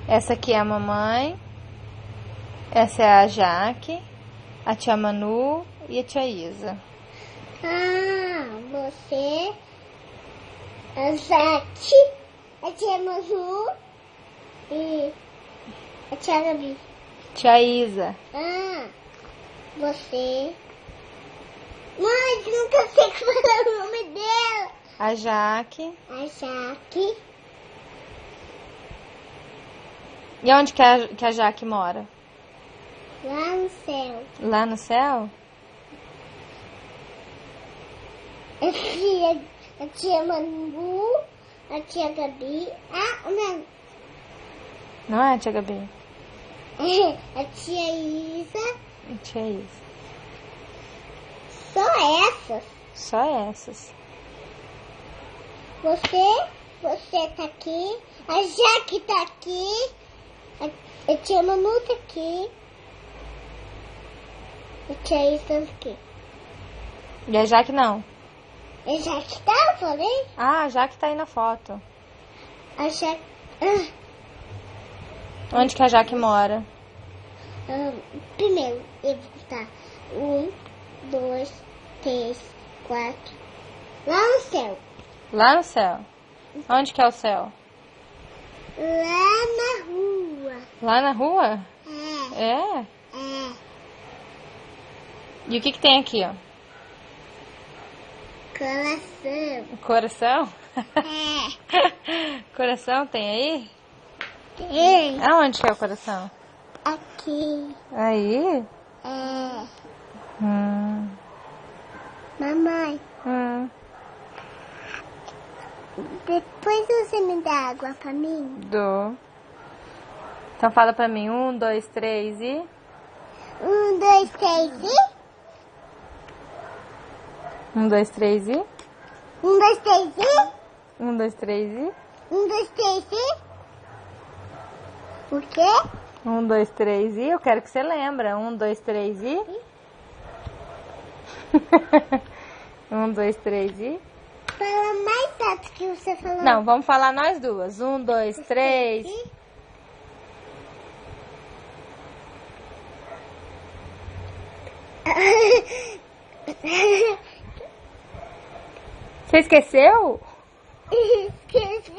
Essa aqui é a mamãe. Essa é a Jaque, a tia Manu e a tia Isa. Você, a Jaque, a tia Manu e a tia Gabi. Tia Isa. Você. Mãe, nunca sei falar o nome dela. A Jaque. A Jaque. E onde que a Jaque mora? Lá no céu. Lá no céu? A tia Manu, a tia Gabi. Não. Não é, tia Gabi? A tia Isa. A tia Isa. Só essas. Só essas. Você tá aqui. A Jaque tá aqui. A tia Manu tá aqui. A tia Isa tá aqui. E a Jaque não? A Jaque tá, eu falei? Ah, a Jaque tá aí na foto. A Jaque... Onde que a Jaque mora? Primeiro, eu vou contar. 1, 2, 3, 4. Lá no céu. Lá no céu. Onde que é o céu? Lá na rua. Lá na rua? É. É? E o que tem aqui, ó? Coração. Coração? É. Coração tem aí? Tem. Aonde que é o coração? Aqui. Aí? É. Mamãe, depois você me dá água pra mim? Dou. Então fala pra mim. 1, 2, 3 e... 1, 2, 3 e... 1, 2, 3 e... 1, 2, 3 e... 1, 2, 3 e... 1, 2, 3 e... O quê? 1, 2, 3 e... Eu quero que você lembra. 1, 2, 3 e... 1, 2, 3 e... Fala mais alto que você falou. Não, vamos falar nós duas. 1, 2, 3... Você esqueceu? Esqueci.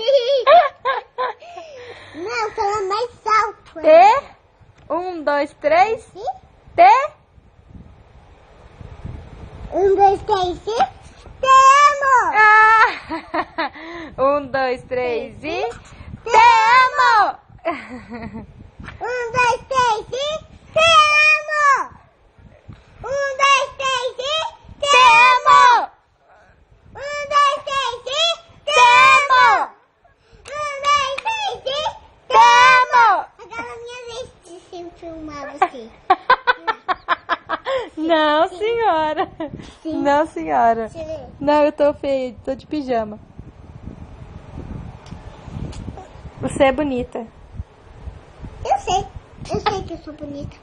Não, fala mais alto. T. 1, 2, 3. T. 1, 2, 3 e... Temo! Ah! 1, 2, 3 e... Temo! 1, 2, 3 e... Temo! 1, 2, 3 e... Temo! 1, 2, 3 e... Temo! 1, 2, 3 e... Temo! Agora é minha vez de sempre filmar você. Não, senhora. Sim. Não, senhora. Sim. Não, eu tô feia, tô de pijama. Você é bonita. Eu sei que eu sou bonita.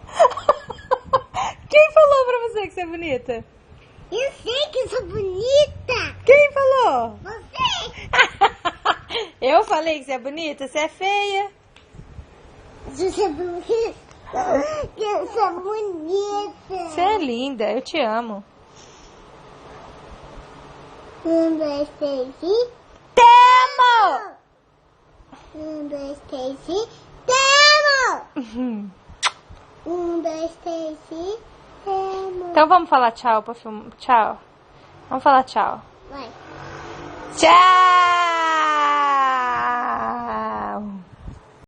Quem falou pra você que você é bonita? Eu sei que eu sou bonita. Quem falou? Você. Eu falei que você é bonita? Você é feia. Você é bonita. Eu sou bonita. Você é linda, eu te amo. 1, 2, 3 e... Temo! 1, 2, 3 e... Temo! 1, 2, 3 e... Temo! Então vamos falar tchau pra filmar. Tchau. Vamos falar tchau. Vai. Tchau!